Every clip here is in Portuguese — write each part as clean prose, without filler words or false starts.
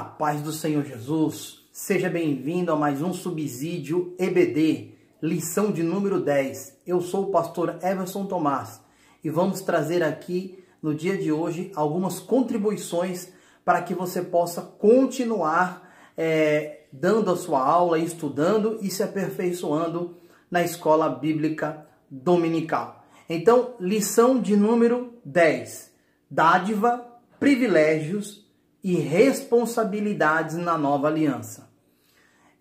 Paz do Senhor Jesus, seja bem-vindo a mais um Subsídio EBD, lição de número 10. Eu sou o pastor Everson Tomás e vamos trazer aqui no dia de hoje algumas contribuições para que você possa continuar dando a sua aula, estudando e se aperfeiçoando na escola bíblica dominical. Então, lição de número 10, dádiva, privilégios e responsabilidades na nova aliança.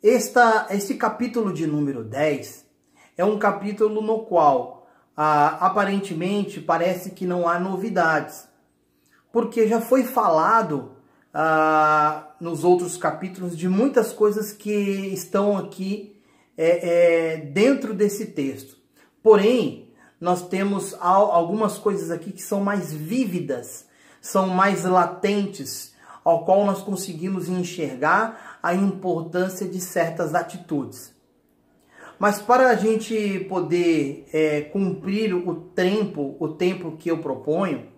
Este capítulo de número 10 é um capítulo no qual aparentemente parece que não há novidades, porque já foi falado nos outros capítulos de muitas coisas que estão aqui dentro desse texto. Porém, nós temos algumas coisas aqui que são mais vívidas, são mais latentes, ao qual nós conseguimos enxergar a importância de certas atitudes. Mas para a gente poder cumprir o tempo que eu proponho,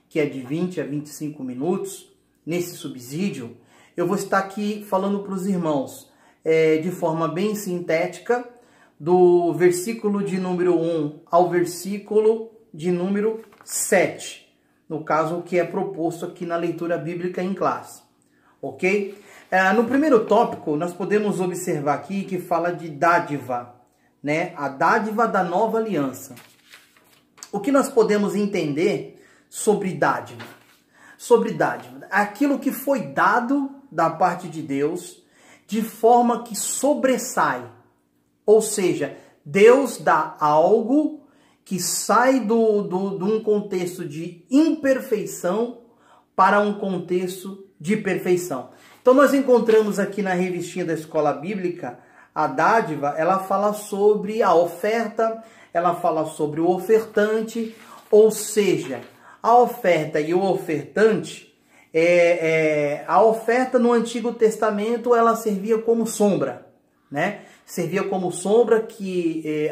que é de 20 a 25 minutos, nesse subsídio, eu vou estar aqui falando para os irmãos de forma bem sintética, do versículo de número 1 ao versículo de número 7. No caso, o que é proposto aqui na leitura bíblica em classe, ok? No primeiro tópico, nós podemos observar aqui que fala de dádiva, né? A dádiva da nova aliança. O que nós podemos entender sobre dádiva? Sobre dádiva, aquilo que foi dado da parte de Deus de forma que sobressai. Ou seja, Deus dá algo que sai de um contexto de imperfeição para um contexto de perfeição. Então nós encontramos aqui na revistinha da Escola Bíblica, a dádiva, ela fala sobre a oferta, ela fala sobre o ofertante, ou seja, a oferta e o ofertante, a oferta no Antigo Testamento, ela servia como sombra, né? Servia como sombra que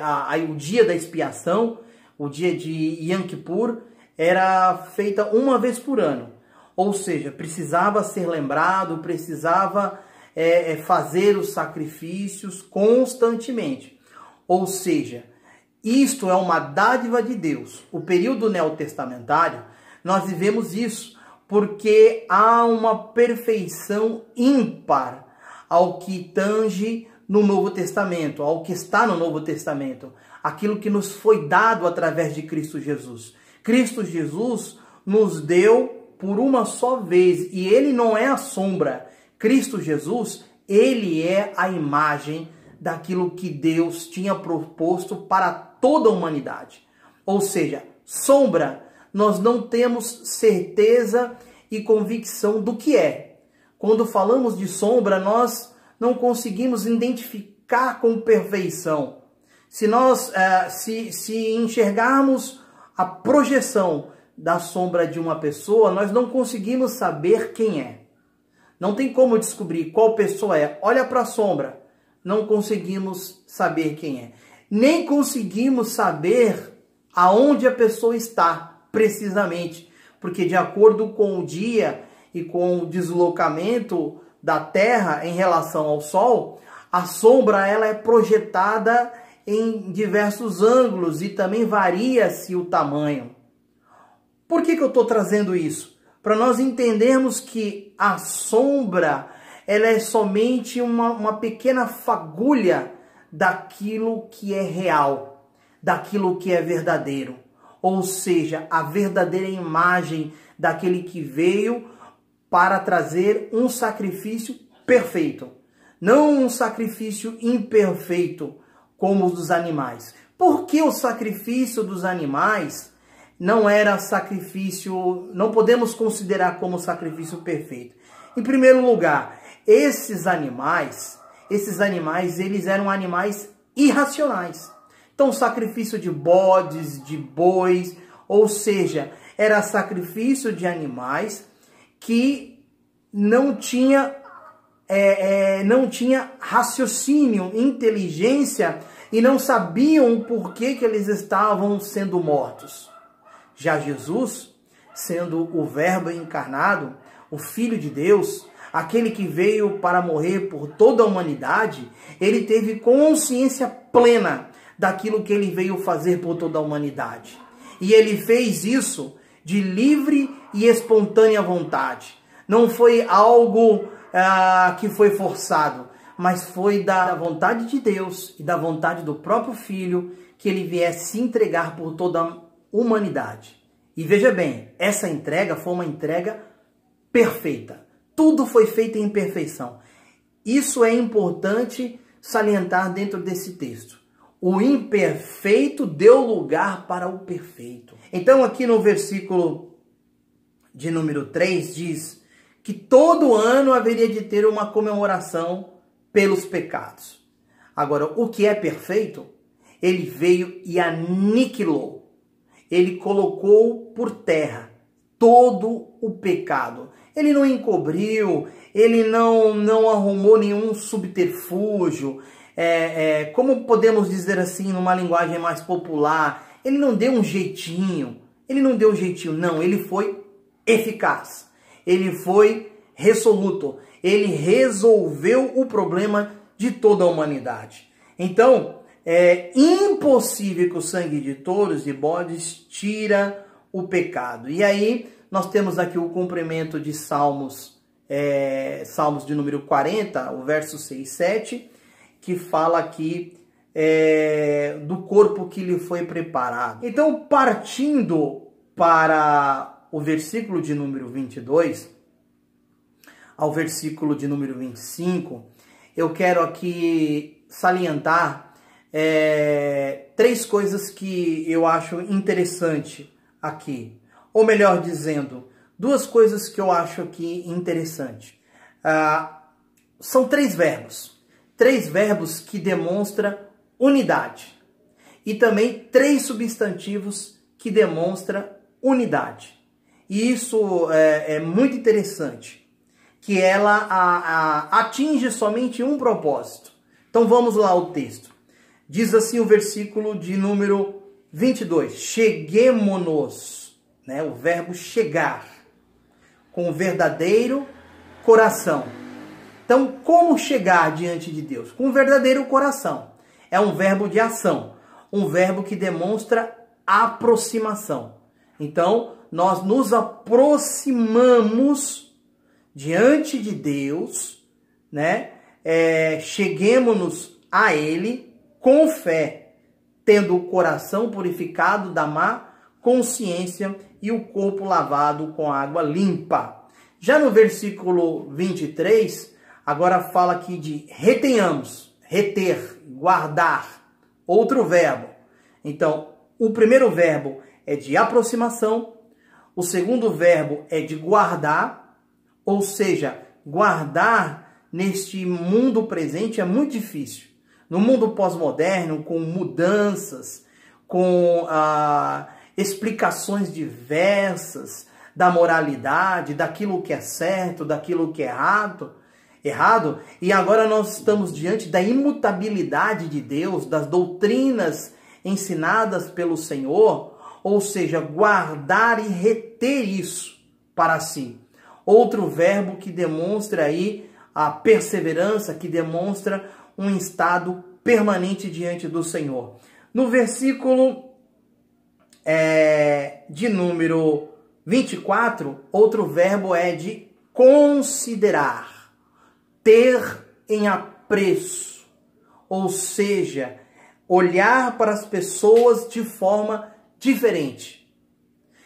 o dia da expiação, o dia de Yom Kippur, era feita uma vez por ano. Ou seja, precisava ser lembrado, precisava fazer os sacrifícios constantemente. Ou seja, isto é uma dádiva de Deus. O período neotestamentário, nós vivemos isso porque há uma perfeição ímpar ao que tange no Novo Testamento, ao que está no Novo Testamento, aquilo que nos foi dado através de Cristo Jesus. Cristo Jesus nos deu por uma só vez, e ele não é a sombra. Cristo Jesus, ele é a imagem daquilo que Deus tinha proposto para toda a humanidade. Ou seja, sombra, nós não temos certeza e convicção do que é. Quando falamos de sombra, nós não conseguimos identificar com perfeição. Se nós se enxergarmos a projeção da sombra de uma pessoa, nós não conseguimos saber quem é. Não tem como descobrir qual pessoa é. Olha para a sombra, não conseguimos saber quem é. Nem conseguimos saber aonde a pessoa está, precisamente. Porque de acordo com o dia e com o deslocamento da Terra em relação ao Sol, a sombra ela é projetada em diversos ângulos e também varia-se o tamanho. Por que eu estou trazendo isso? Para nós entendermos que a sombra ela é somente uma pequena fagulha daquilo que é real, daquilo que é verdadeiro. Ou seja, a verdadeira imagem daquele que veio para trazer um sacrifício perfeito, não um sacrifício imperfeito como os dos animais. Por que o sacrifício dos animais não era sacrifício, não podemos considerar como sacrifício perfeito? Em primeiro lugar, esses animais, eles eram animais irracionais. Então, o sacrifício de bodes, de bois, ou seja, era sacrifício de animais que não tinha raciocínio, inteligência e não sabiam por que eles estavam sendo mortos. Já Jesus, sendo o Verbo encarnado, o Filho de Deus, aquele que veio para morrer por toda a humanidade, ele teve consciência plena daquilo que ele veio fazer por toda a humanidade. E ele fez isso de livre e espontânea vontade. Não foi algo que foi forçado, mas foi da vontade de Deus e da vontade do próprio Filho que ele viesse se entregar por toda a humanidade. E veja bem, essa entrega foi uma entrega perfeita. Tudo foi feito em perfeição. Isso é importante salientar dentro desse texto. O imperfeito deu lugar para o perfeito. Então aqui no versículo de número 3 diz que todo ano haveria de ter uma comemoração pelos pecados. Agora, o que é perfeito? Ele veio e aniquilou. Ele colocou por terra todo o pecado. Ele não encobriu, ele não arrumou nenhum subterfúgio. Como podemos dizer assim, numa linguagem mais popular, ele não deu um jeitinho. Não, ele foi eficaz. Ele foi resoluto. Ele resolveu o problema de toda a humanidade. Então, é impossível que o sangue de touros e bodes tira o pecado. E aí, nós temos aqui o cumprimento de Salmos de número 40, o verso 6 e 7, que fala aqui do corpo que lhe foi preparado. Então, partindo para o versículo de número 22, ao versículo de número 25, eu quero aqui salientar três coisas que eu acho interessante aqui. Ou melhor dizendo, duas coisas que eu acho aqui interessante. São três verbos que demonstram unidade. E também três substantivos que demonstram unidade. E isso é muito interessante, que ela atinge somente um propósito. Então vamos lá ao texto. Diz assim o versículo de número 22. Cheguemo-nos, né? O verbo chegar, com o verdadeiro coração. Então, como chegar diante de Deus? Com o verdadeiro coração. É um verbo de ação, um verbo que demonstra aproximação. Então, nós nos aproximamos diante de Deus, né? Cheguemo-nos a Ele com fé, tendo o coração purificado da má consciência e o corpo lavado com água limpa. Já no versículo 23, agora fala aqui de retenhamos, reter, guardar, outro verbo. Então, o primeiro verbo é de aproximação, o segundo verbo é de guardar, ou seja, guardar neste mundo presente é muito difícil. No mundo pós-moderno, com mudanças, com explicações diversas da moralidade, daquilo que é certo, daquilo que é errado, e agora nós estamos diante da imutabilidade de Deus, das doutrinas ensinadas pelo Senhor, ou seja, guardar e reter isso para si. Outro verbo que demonstra aí a perseverança, que demonstra um estado permanente diante do Senhor. No versículo de número 24, outro verbo é de considerar, ter em apreço, ou seja, olhar para as pessoas de forma diferente.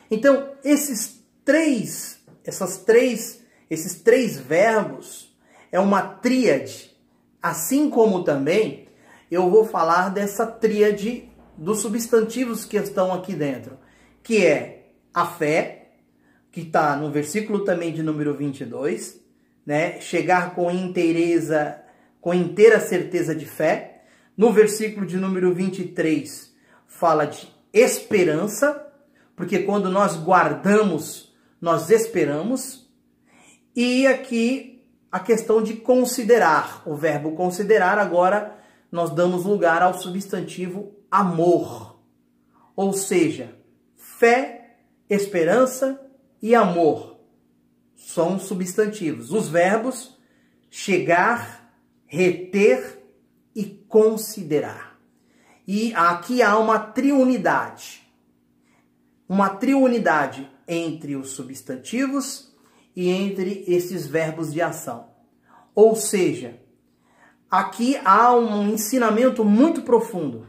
Então, esses três verbos é uma tríade, assim como também eu vou falar dessa tríade dos substantivos que estão aqui dentro, que é a fé, que está no versículo também de número 22, né? Chegar com inteira certeza de fé. No versículo de número 23, fala de esperança, porque quando nós guardamos, nós esperamos. E aqui a questão de considerar, o verbo considerar, agora nós damos lugar ao substantivo amor. Ou seja, fé, esperança e amor. são substantivos. Os verbos chegar, reter e considerar. E aqui há uma triunidade. Uma triunidade entre os substantivos e entre esses verbos de ação. Ou seja, aqui há um ensinamento muito profundo.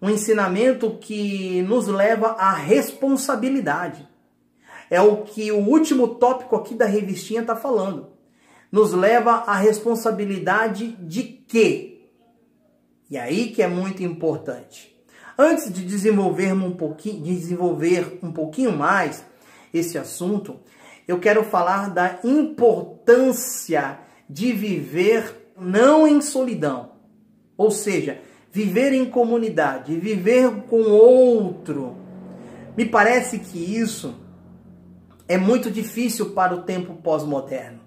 Um ensinamento que nos leva à responsabilidade. É o que o último tópico aqui da revistinha está falando. Nos leva à responsabilidade de quê? E aí que é muito importante. Antes de desenvolver um pouquinho mais esse assunto, eu quero falar da importância de viver não em solidão. Ou seja, viver em comunidade, viver com outro. Me parece que isso é muito difícil para o tempo pós-moderno.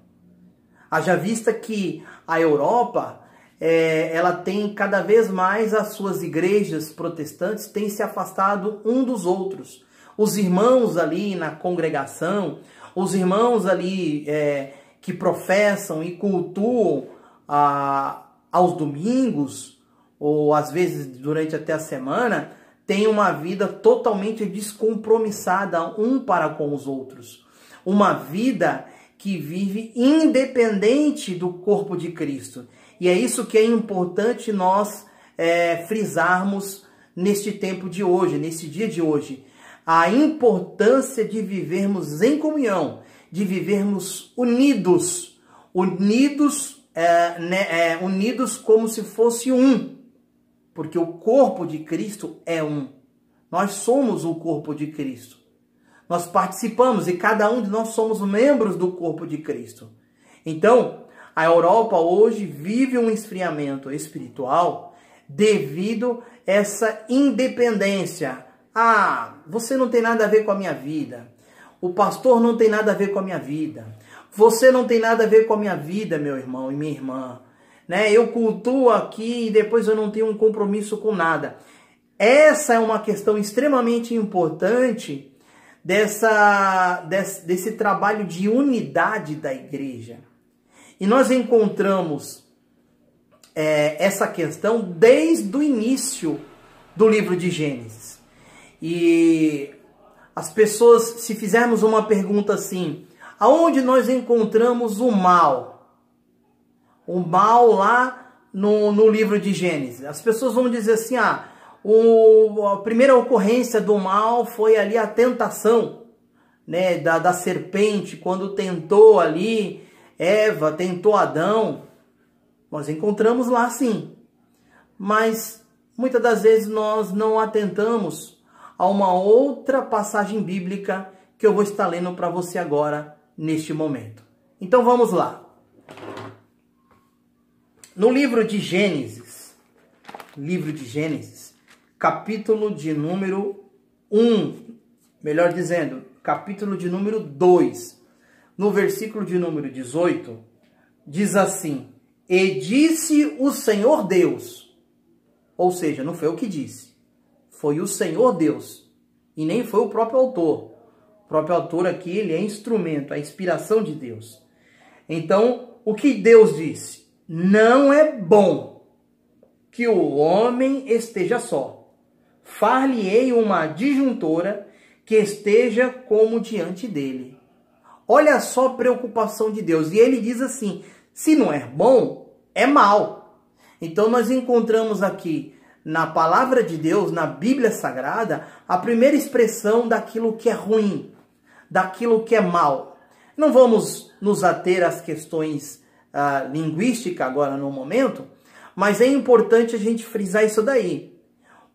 Haja vista que a Europa, ela tem cada vez mais as suas igrejas protestantes têm se afastado um dos outros. Os irmãos ali na congregação, os irmãos ali que professam e cultuam aos domingos, ou às vezes durante até a semana, têm uma vida totalmente descompromissada um para com os outros. Uma vida que vive independente do corpo de Cristo. E é isso que é importante nós frisarmos neste tempo de hoje, nesse dia de hoje. A importância de vivermos em comunhão, de vivermos unidos. Unidos como se fosse um. Porque o corpo de Cristo é um. Nós somos o corpo de Cristo. Nós participamos e cada um de nós somos membros do corpo de Cristo. Então, a Europa hoje vive um esfriamento espiritual devido a essa independência. Ah, você não tem nada a ver com a minha vida. O pastor não tem nada a ver com a minha vida. Você não tem nada a ver com a minha vida, meu irmão e minha irmã. Eu cultuo aqui e depois eu não tenho um compromisso com nada. Essa é uma questão extremamente importante desse trabalho de unidade da igreja. E nós encontramos essa questão desde o início do livro de Gênesis. E as pessoas, se fizermos uma pergunta assim, aonde nós encontramos o mal? O mal lá no livro de Gênesis. As pessoas vão dizer assim, a primeira ocorrência do mal foi ali a tentação, da serpente, quando tentou ali Eva, tentou Adão. Nós encontramos lá sim. Mas muitas das vezes nós não atentamos a uma outra passagem bíblica que eu vou estar lendo para você agora, neste momento. Então vamos lá. No livro de Gênesis, capítulo de número 1, melhor dizendo, capítulo de número 2, no versículo de número 18, diz assim: E disse o Senhor Deus, ou seja, não foi eu que disse, foi o Senhor Deus, e nem foi o próprio autor. O próprio autor aqui, ele é instrumento, a inspiração de Deus. Então, o que Deus disse? Não é bom que o homem esteja só. Far-lhe-ei uma adjuntora que esteja como diante dele. Olha só a preocupação de Deus. E ele diz assim, se não é bom, é mal. Então nós encontramos aqui na palavra de Deus, na Bíblia Sagrada, a primeira expressão daquilo que é ruim, daquilo que é mal. Não vamos nos ater às questões linguística agora no momento, mas é importante a gente frisar isso daí.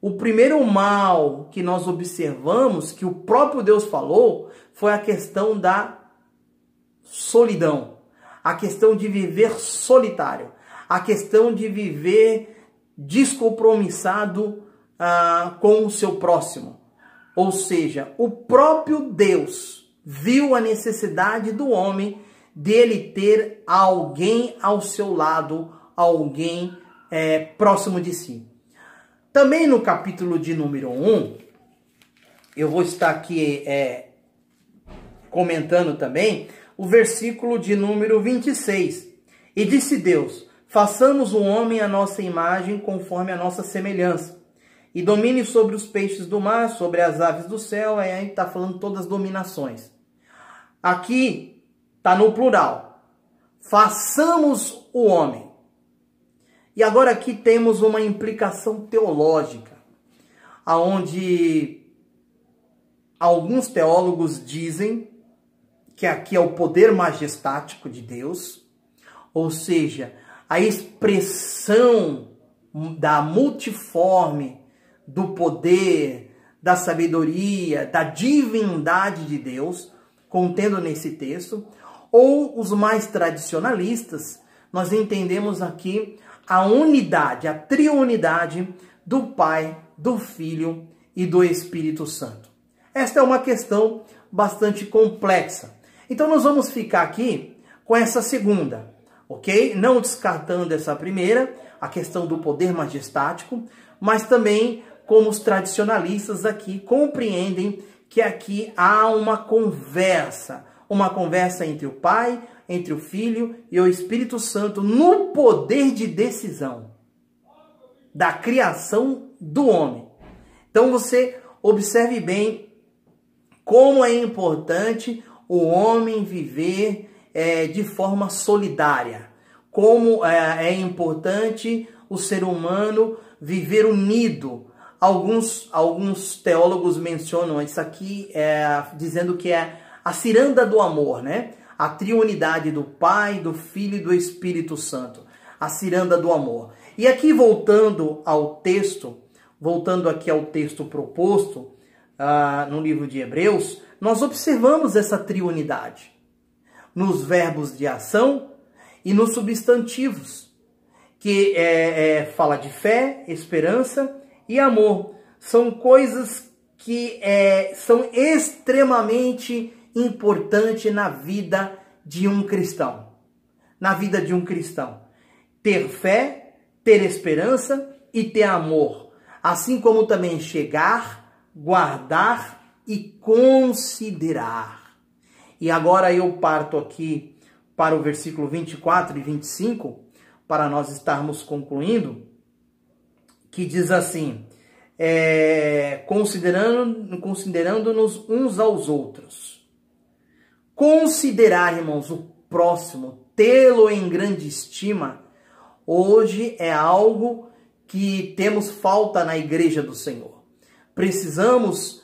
O primeiro mal que nós observamos, que o próprio Deus falou, foi a questão da solidão, a questão de viver solitário, a questão de viver descompromissado com o seu próximo. Ou seja, o próprio Deus viu a necessidade do homem dele ter alguém ao seu lado, alguém próximo de si. Também no capítulo de número 1, eu vou estar aqui comentando também, o versículo de número 26. E disse Deus: façamos o homem à nossa imagem, conforme a nossa semelhança, e domine sobre os peixes do mar, sobre as aves do céu. Aí a gente está falando todas as dominações. Aqui está no plural. Façamos o homem. E agora aqui temos uma implicação teológica, aonde alguns teólogos dizem que aqui é o poder majestático de Deus, ou seja, a expressão da multiforme, do poder, da sabedoria, da divindade de Deus, contendo nesse texto. Ou os mais tradicionalistas, nós entendemos aqui a unidade, a triunidade do Pai, do Filho e do Espírito Santo. Esta é uma questão bastante complexa. Então nós vamos ficar aqui com essa segunda, ok? Não descartando essa primeira, a questão do poder majestático, mas também como os tradicionalistas aqui compreendem que aqui há uma conversa entre o Pai, entre o Filho e o Espírito Santo no poder de decisão da criação do homem. Então você observe bem como é importante o homem viver de forma solidária, como é importante o ser humano viver unido. Alguns teólogos mencionam isso aqui dizendo que é a ciranda do amor, né? A triunidade do Pai, do Filho e do Espírito Santo. A ciranda do amor. E aqui voltando aqui ao texto proposto no livro de Hebreus, nós observamos essa triunidade nos verbos de ação e nos substantivos, que fala de fé, esperança e amor. São coisas que são extremamente importantes na vida de um cristão. Na vida de um cristão. Ter fé, ter esperança e ter amor. Assim como também chegar, guardar e considerar. E agora eu parto aqui para o versículo 24 e 25, para nós estarmos concluindo, que diz assim: considerando-nos uns aos outros. Considerar, irmãos, o próximo, tê-lo em grande estima, hoje é algo que temos falta na igreja do Senhor. Precisamos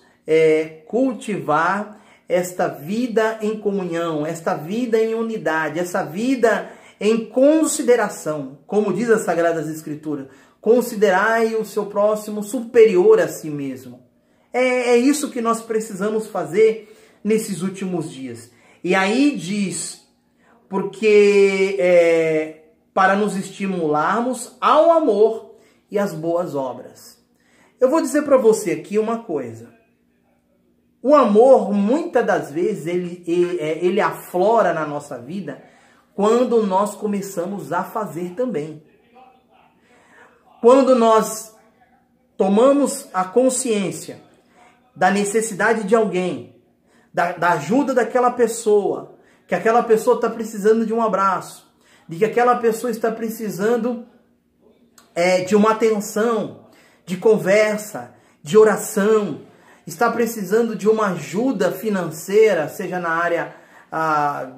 cultivar esta vida em comunhão, esta vida em unidade, essa vida em consideração. Como diz as Sagradas Escrituras, considerai o seu próximo superior a si mesmo. É isso que nós precisamos fazer nesses últimos dias. E aí diz, porque para nos estimularmos ao amor e às boas obras. Eu vou dizer para você aqui uma coisa. O amor, muitas das vezes, ele aflora na nossa vida quando nós começamos a fazer também. Quando nós tomamos a consciência da necessidade de alguém, da ajuda daquela pessoa, que aquela pessoa está precisando de um abraço, de que aquela pessoa está precisando de uma atenção, de conversa, de oração, está precisando de uma ajuda financeira, seja na área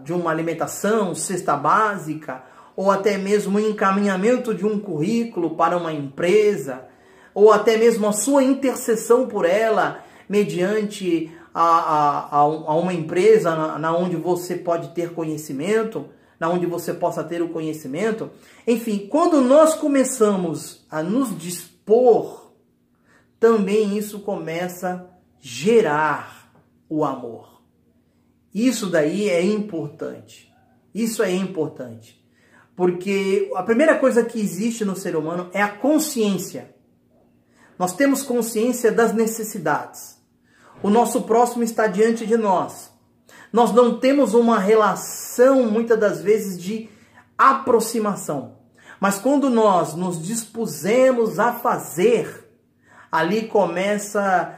de uma alimentação, cesta básica, ou até mesmo o encaminhamento de um currículo para uma empresa, ou até mesmo a sua intercessão por ela, mediante a uma empresa na onde você pode ter conhecimento, na onde você possa ter o conhecimento. Enfim, quando nós começamos a nos dispor, também isso começa a gerar o amor. Isso daí é importante. Isso é importante. Porque a primeira coisa que existe no ser humano é a consciência. Nós temos consciência das necessidades. O nosso próximo está diante de nós. Nós não temos uma relação, muitas das vezes, de aproximação. Mas quando nós nos dispusemos a fazer, ali começa,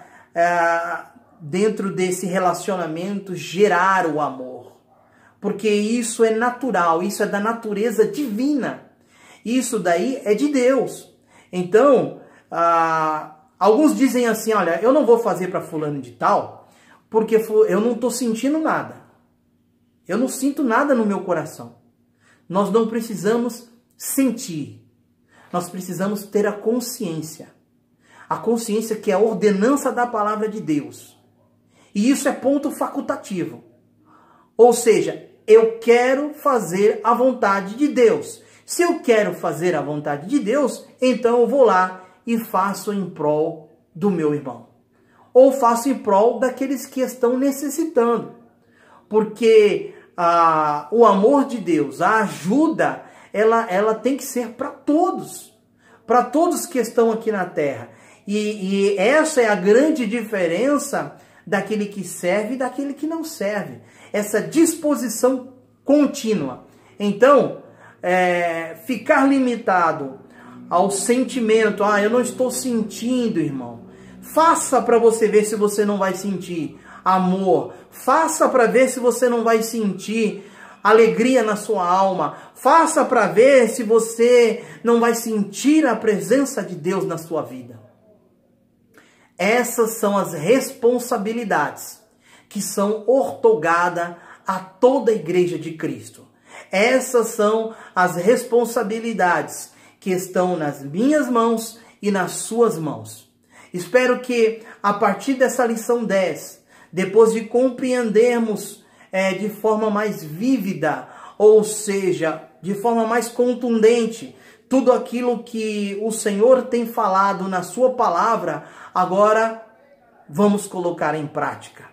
dentro desse relacionamento, gerar o amor. porque isso é natural, isso é da natureza divina. Isso daí é de Deus. Então, alguns dizem assim, olha, eu não vou fazer para fulano de tal, porque eu não estou sentindo nada. Eu não sinto nada no meu coração. Nós não precisamos sentir. Nós precisamos ter a consciência. A consciência que é a ordenança da palavra de Deus. E isso é ponto facultativo. Ou seja, eu quero fazer a vontade de Deus. Se eu quero fazer a vontade de Deus, então eu vou lá e faço em prol do meu irmão. Ou faço em prol daqueles que estão necessitando. Porque o amor de Deus, a ajuda, ela tem que ser para todos. Para todos que estão aqui na terra. E essa é a grande diferença daquele que serve e daquele que não serve. Essa disposição contínua. Então, ficar limitado ao sentimento, eu não estou sentindo, irmão. Faça para você ver se você não vai sentir amor. Faça para ver se você não vai sentir alegria na sua alma. Faça para ver se você não vai sentir a presença de Deus na sua vida. Essas são as responsabilidades que são ortogadas a toda a igreja de Cristo. Essas são as responsabilidades que estão nas minhas mãos e nas suas mãos. Espero que a partir dessa lição 10, depois de compreendermos de forma mais vívida, ou seja, de forma mais contundente, tudo aquilo que o Senhor tem falado na sua palavra, agora vamos colocar em prática.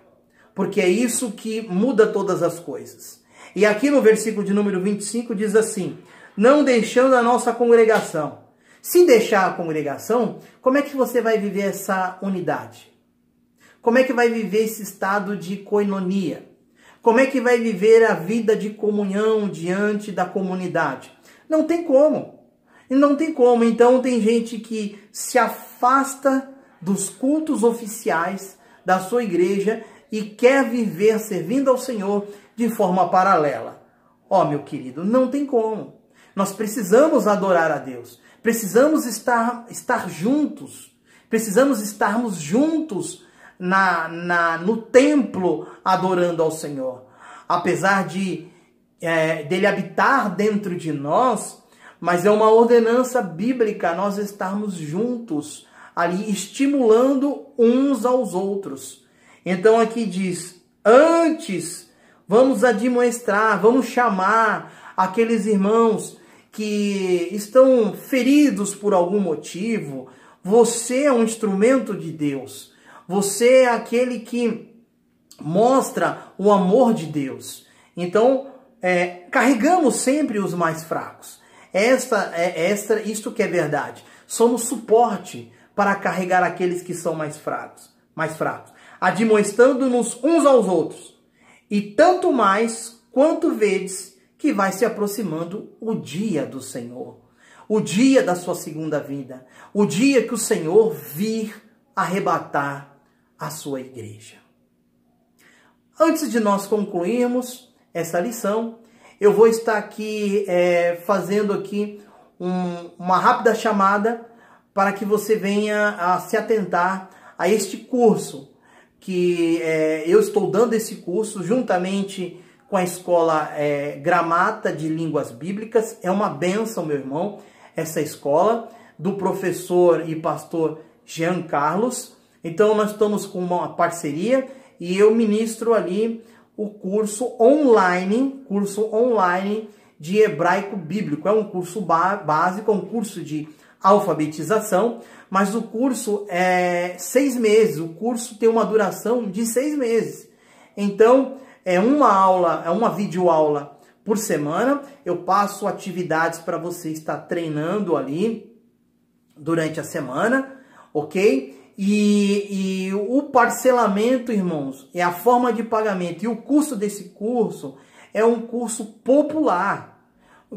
Porque é isso que muda todas as coisas. E aqui no versículo de número 25 diz assim, não deixando a nossa congregação. Se deixar a congregação, como é que você vai viver essa unidade? Como é que vai viver esse estado de koinonia? Como é que vai viver a vida de comunhão diante da comunidade? Não tem como. Não tem como. Então tem gente que se afasta dos cultos oficiais da sua igreja e quer viver servindo ao Senhor de forma paralela. Meu querido, não tem como. Nós precisamos adorar a Deus. Precisamos estar juntos. Precisamos estarmos juntos no templo adorando ao Senhor. Apesar dele habitar dentro de nós, mas é uma ordenança bíblica nós estarmos juntos ali, estimulando uns aos outros. Então aqui diz, antes vamos admoestar, vamos chamar aqueles irmãos que estão feridos por algum motivo. Você é um instrumento de Deus. Você é aquele que mostra o amor de Deus. Então, carregamos sempre os mais fracos. Isto que é verdade. Somos suporte para carregar aqueles que são mais fracos. Admoestando-nos uns aos outros. E tanto mais quanto vedes que vai se aproximando o dia do Senhor. O dia da sua segunda vinda. O dia que o Senhor vir arrebatar a sua igreja. Antes de nós concluirmos essa lição, eu vou estar aqui fazendo aqui uma rápida chamada para que você venha a se atentar a este curso, que eu estou dando esse curso juntamente com a escola Gramata de Línguas Bíblicas. É uma bênção, meu irmão, essa escola, do professor e pastor Jean Carlos. Então nós estamos com uma parceria e eu ministro ali o curso online de hebraico bíblico. É um curso básico, é um curso de alfabetização, mas o curso é 6 meses, o curso tem uma duração de 6 meses. Então, é uma videoaula por semana, eu passo atividades para você estar treinando ali durante a semana, ok? E o parcelamento, irmãos, é a forma de pagamento. E o custo desse curso é um curso popular,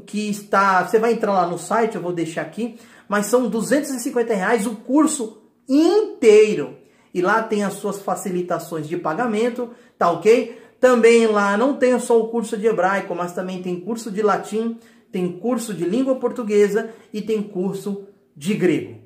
que está... Você vai entrar lá no site, eu vou deixar aqui, mas são R$250 o curso inteiro. E lá tem as suas facilitações de pagamento, tá ok? Também lá não tem só o curso de hebraico, mas também tem curso de latim, tem curso de língua portuguesa e tem curso de grego.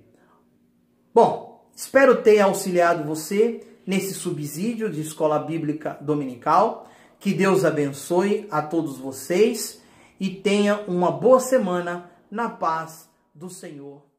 Bom, espero ter auxiliado você nesse subsídio de escola bíblica dominical. Que Deus abençoe a todos vocês e tenha uma boa semana na paz do Senhor.